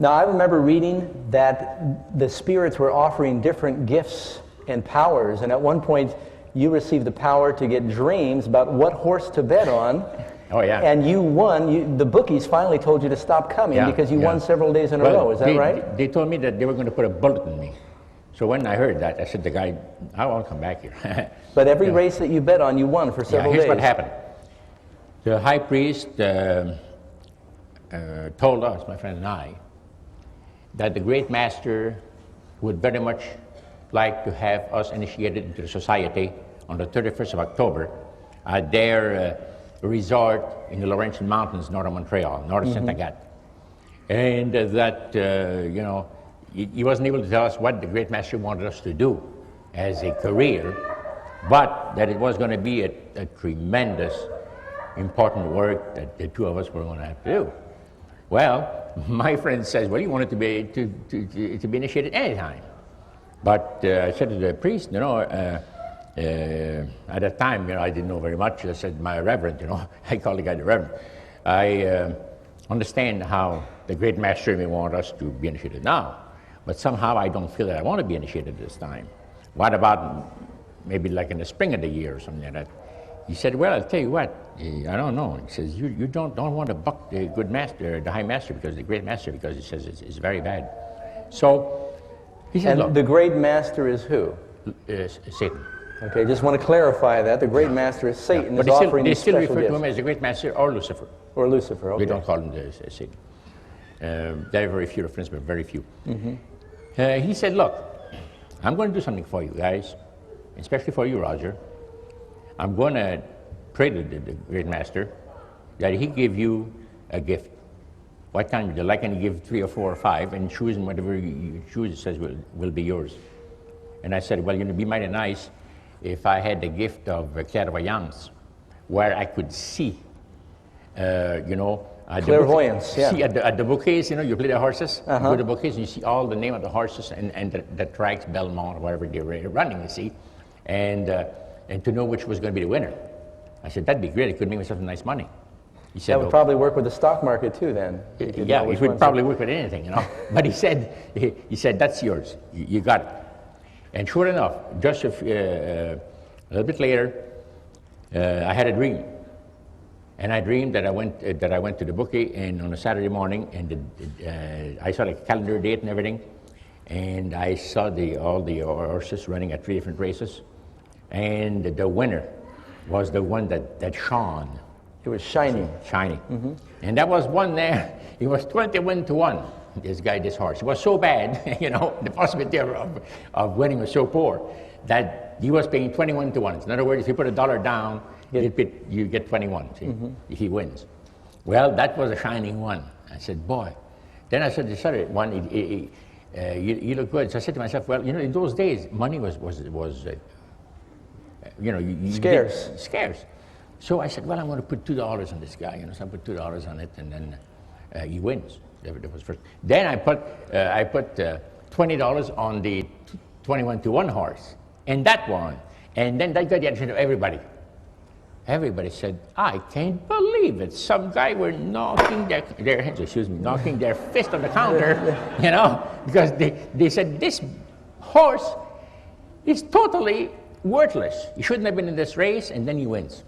Now, I remember reading that the spirits were offering different gifts and powers, and at one point you received the power to get dreams about what horse to bet on. Oh, yeah. And you won. The bookies finally told you to stop coming because you won several days in a row. Is that right? They told me that they were going to put a bullet in me. So when I heard that, I said to the guy, I won't come back here. But every race that you bet on, you won for several days. Here's what happened. The high priest told us, my friend and I, that the great master would very much like to have us initiated into the society on the 31st of October at their resort in the Laurentian Mountains, north of Montreal, north of Saint-Agathe. And that, you know, he wasn't able to tell us what the great master wanted us to do as a career, but that it was going to be a tremendous, important work that the two of us were going to have to do. Well, my friend says, well, he wanted to be initiated anytime. But I said to the priest, you know, at that time, you know, I didn't know very much. I said, my reverend, you know, I called the guy the reverend. I understand how the great master may want us to be initiated now, but somehow I don't feel that I want to be initiated this time. What about maybe like in the spring of the year or something like that? He said, well, I'll tell you what, I don't know. He says, you don't want to buck the good master, the high master, because the great master, because he says it's very bad. So he said, and the great master is who? Satan. Okay, just want to clarify that. The great master is Satan. But they still refer to him as the great master or Lucifer. Or Lucifer, okay. We don't call him Satan. There are very few references, but very few. He said, look, I'm going to do something for you guys, especially for you, Roger. I'm going to pray to the great master that he give you a gift. What kind would you like? And he give 3 or 4 or 5, and choose, and whatever you choose, it says will be yours. And I said, well, you know, it'd be mighty nice if I had the gift of clairvoyance, where I could see, you know, clairvoyance, see at the bouquets, you know, you play the horses, you go to the bouquets, and you see all the name of the horses and the tracks, Belmont, or whatever they're running, you see, and to know which was going to be the winner. I said, that'd be great. I could make myself some nice money. He said, that would probably work with the stock market too, then. Yeah, it would probably work with anything, you know. But he said, that's yours. You got it. And sure enough, just a little bit later, I had a dream. And I dreamed that I went to the bookie and on a Saturday morning, and I saw the calendar date and everything, and I saw all the horses running at 3 different races, and the winner was the one that shone. It was shiny. Shiny. And that was one there. It was 21 to 1. This horse. It was so bad, you know, the possibility of winning was so poor that he was paying 21 to 1. In other words, if you put $1 down, you get 21, see, if he wins. Well, that was a shining one. I said, boy. Then I said, the other one, you look good. So I said to myself, well, you know, in those days, money was you know, scarce. Scarce. So I said, well, I'm going to put $2 on this guy. You know, so I put $2 on it, and then he wins. That was first. Then I put $20 on the 21 to 1 horse, and that won. And then that got the attention of everybody. Everybody said, I can't believe it. Some guy were knocking their heads, knocking their fist on the counter, you know, because they said this horse is totally worthless. He shouldn't have been in this race, and then he wins.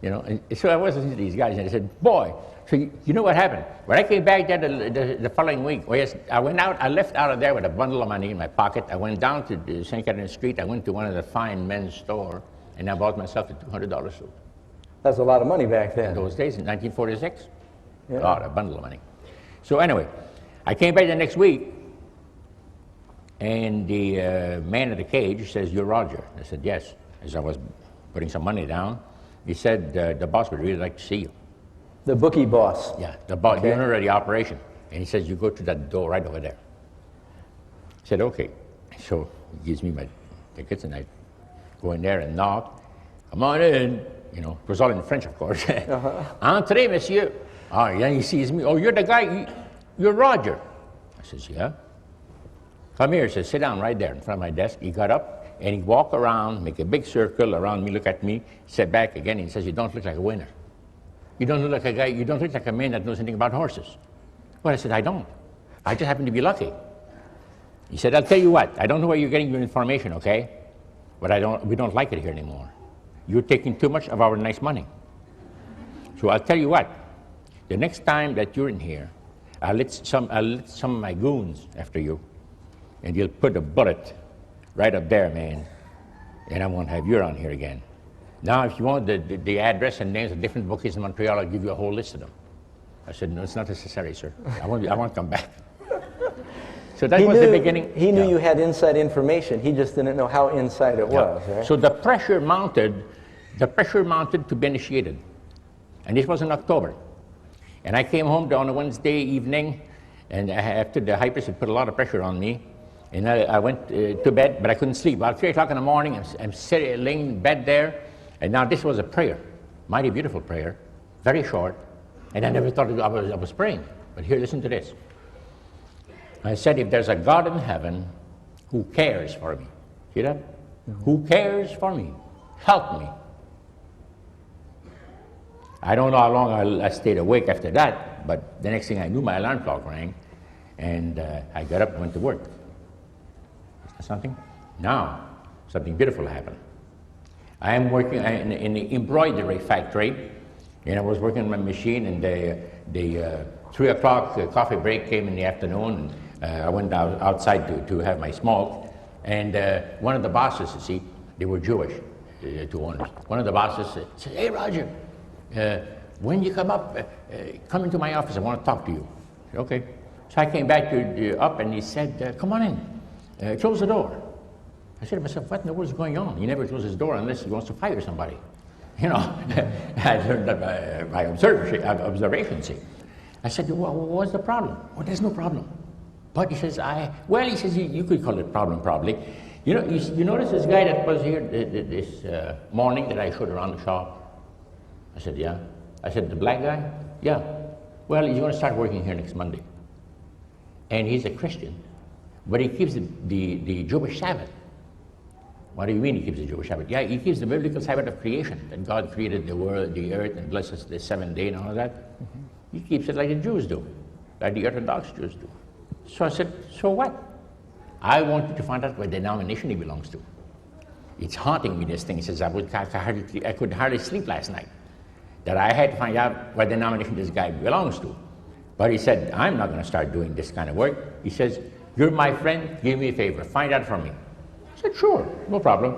You know, and so I was listening to these guys, and I said, boy, so you know what happened? When I came back there the following week, I left out of there with a bundle of money in my pocket. I went down to the St. Catherine Street. I went to one of the fine men's store, and I bought myself a $200 suit. That's a lot of money back then. In those days, in 1946, a bundle of money. So anyway, I came back the next week, and the man at the cage says, you're Roger. I said, yes. As I was putting some money down, he said, the boss would really like to see you. The bookie boss? Yeah, the boss, the owner of the operation. And he says, you go to that door right over there. I said, okay. So he gives me my tickets, and I go in there and knock. Come on in. You know, it was all in French, of course. Entrez, monsieur. Oh, then he sees me. Oh, you're the guy, you're Roger. I says, yeah. Come here. He says, sit down right there in front of my desk. He got up, and he walked around, make a big circle around me, look at me, sat back again, and he says, you don't look like a winner. You don't look like a guy, you don't look like a man that knows anything about horses. Well, I said, I don't. I just happen to be lucky. He said, I'll tell you what, I don't know where you're getting your information, okay? But we don't like it here anymore. You're taking too much of our nice money. So I'll tell you what, the next time that you're in here, I'll let some of my goons after you, and you'll put a bullet right up there, man, and I won't have you around here again. Now, if you want the address and names of different bookies in Montreal, I'll give you a whole list of them. I said, no, it's not necessary, sir. I won't come back. So that was the beginning. He knew you had inside information. He just didn't know how inside it was, right? So the pressure mounted to be initiated. And this was in October. And I came home on a Wednesday evening, and after the high priest had put a lot of pressure on me, and I went to bed, but I couldn't sleep. About 3 o'clock in the morning, I'm sitting, laying in bed there, and now this was a prayer, mighty beautiful prayer, very short, and I never thought I was praying. But here, listen to this. I said, if there's a God in heaven who cares for me, see that? Mm-hmm. Who cares for me, help me. I don't know how long I stayed awake after that, but the next thing I knew, my alarm clock rang, and I got up and went to work. Is that something? Now, something beautiful happened. I am working in the embroidery factory, and I was working on my machine, and the 3 o'clock coffee break came in the afternoon, and I went outside to have my smoke, and one of the bosses, you see, they were Jewish, two owners. One of the bosses said, hey, Roger, when you come up, come into my office, I want to talk to you. I said, okay. So I came back up, and he said, come on in, close the door. I said to myself, what in the world is going on? He never closes his door unless he wants to fire somebody. You know, I learned that by observation, see. I said, well, what's the problem? Well, there's no problem. But he says, you could call it problem probably. You know, you notice this guy that was here this morning that I showed around the shop? I said, yeah. I said, the black guy? Yeah. Well, he's going to start working here next Monday. And he's a Christian, but he keeps the Jewish Sabbath. What do you mean he keeps the Jewish Sabbath? Yeah, he keeps the biblical Sabbath of creation, that God created the world, the earth, and blesses the 7th day and all of that. Mm-hmm. He keeps it like the Jews do, like the Orthodox Jews do. So I said, so what? I want you to find out what denomination he belongs to. It's haunting me, this thing. He says, I could hardly sleep last night, that I had to find out what denomination this guy belongs to. But he said, I'm not going to start doing this kind of work. He says, you're my friend, give me a favor, find out for me. I said, sure, no problem.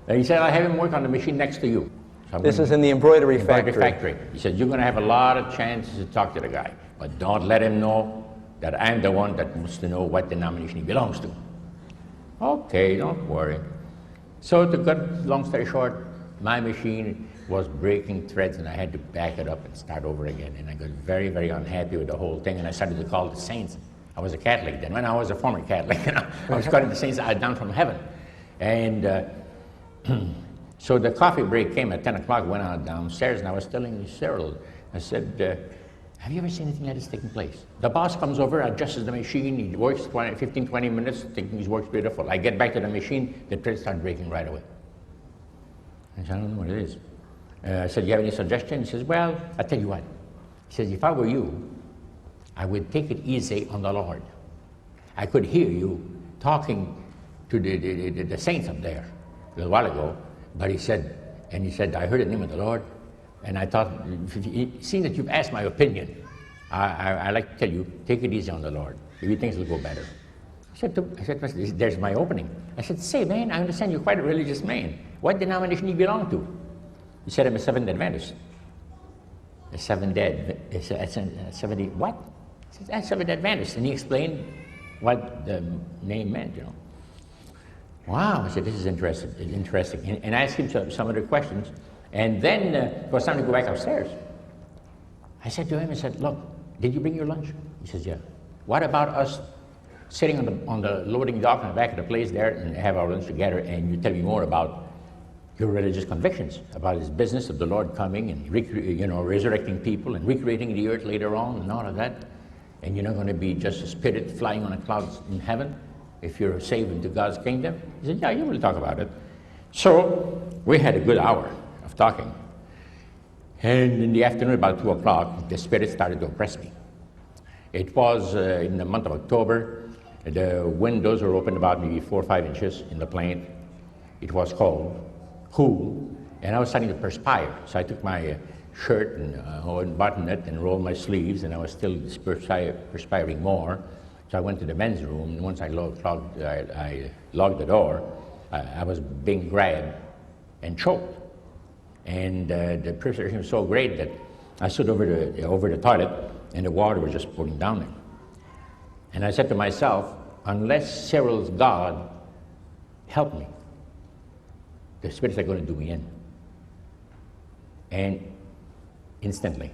He said, I'll have him work on the machine next to you. So this is in the embroidery factory. He said, you're going to have a lot of chances to talk to the guy, but don't let him know that I'm the one that wants to know what denomination he belongs to. Okay, don't worry. So to cut long story short, my machine was breaking threads, and I had to back it up and start over again. And I got very, very unhappy with the whole thing, and I started to call the saints. I was a Catholic then. When I was a former Catholic, you know, I was calling the saints down from heaven. And so the coffee break came at 10 o'clock, went out downstairs, and I was telling Cyril, I said, have you ever seen anything like this taking place? The boss comes over, adjusts the machine, he works 15, 20 minutes, thinking his work's beautiful. I get back to the machine, the threads start breaking right away. I said, I don't know what it is. I said, you have any suggestions? He says, well, I'll tell you what. He says, if I were you, I would take it easy on the Lord. I could hear you talking to the saints up there a little while ago, but he said, I heard the name of the Lord, and I thought, seeing that you've asked my opinion, I like to tell you, take it easy on the Lord. Maybe things will go better. I said, there's my opening. I said, say, man, I understand you're quite a religious man. What denomination do you belong to? He said, I'm a Seventh-day Adventist. A Seventh-day, what? I said, I'm Seventh-day Adventist. And he explained what the name meant, you know. Wow, I said, this is interesting. And I asked him some other questions. And then it was time to go back upstairs. I said to him, I said, look, did you bring your lunch? He says, yeah. What about us sitting on the loading dock in the back of the place there and have our lunch together, and you tell me more about your religious convictions, about this business of the Lord coming and resurrecting people and recreating the earth later on and all of that. And you're not going to be just a spirit flying on a cloud in heaven if you're saved into God's kingdom. He said, yeah, you will talk about it. So we had a good hour of talking. And in the afternoon, about 2 o'clock, the spirit started to oppress me. It was in the month of October. The windows were open about maybe 4 or 5 inches in the plane. It was cold, cool, and I was starting to perspire. So I took my shirt and unbuttoned it and rolled my sleeves, and I was still perspiring more. So I went to the men's room, and once I locked the door, I was being grabbed and choked. And the perspiration was so great that I stood over the toilet, and the water was just pouring down there. And I said to myself, unless Cyril's God help me, the spirits are going to do me in. And instantly,